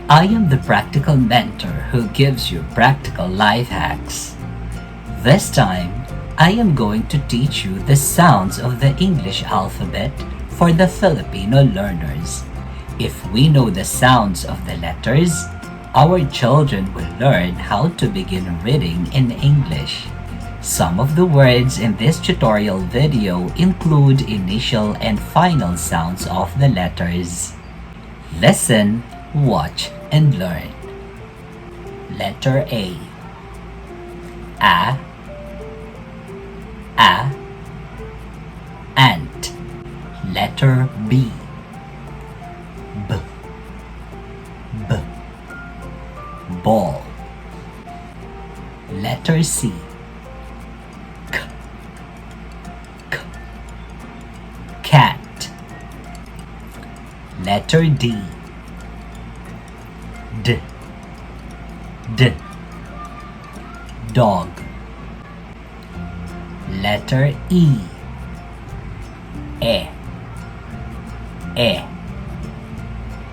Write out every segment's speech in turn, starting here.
I am the practical mentor who gives you practical life hacks. This time, I am going to teach you the sounds of the English alphabet for the Filipino learners. If we know the sounds of the letters, our children will learn how to begin reading in English. Some of the words in this tutorial video include initial and final sounds of the letters. Listen, watch, and learn. Letter A. A. Ant. Letter B. B. Ball. Letter C. Cat. Letter D. Dog. Letter E.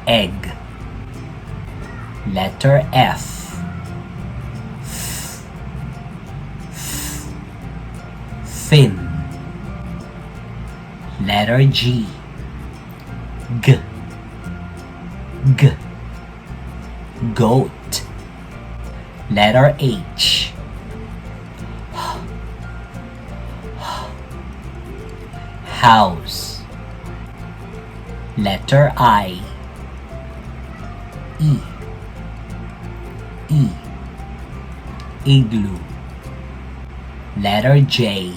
Egg. Letter F. Fin. Letter G. Goat. Letter H. House. Letter I. Igloo. Letter J.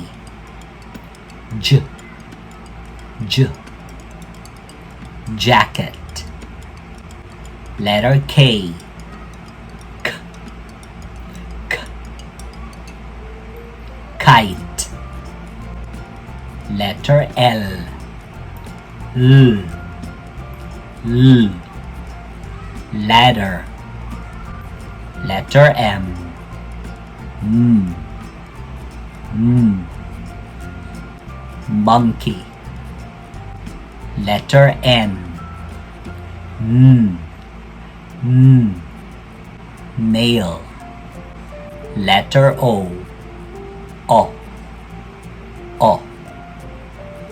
Jacket. Letter K. Kite. Letter L. Ladder. Letter M. Monkey. Letter N. Nail. Letter O.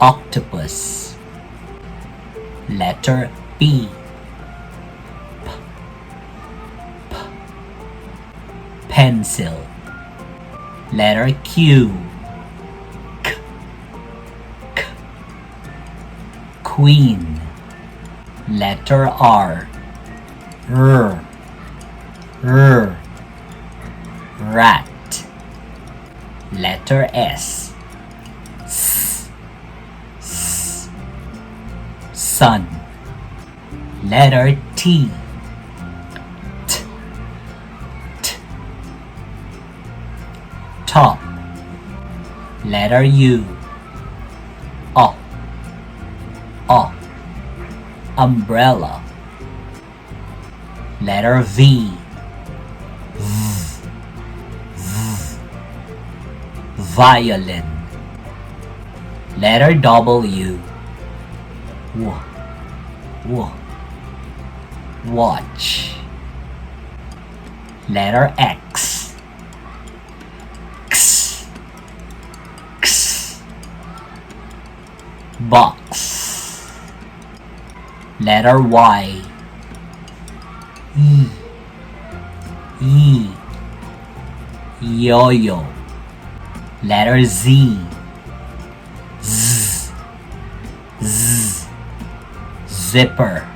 Octopus. Letter P. Pencil. Letter Q. Queen. Letter R. Rat. Letter S. Sun. Letter T. Top. Letter U. Umbrella. Letter V. Violin. Letter W. Watch. Letter X. Box. Letter Y. Yo-yo. Letter Z. Zipper.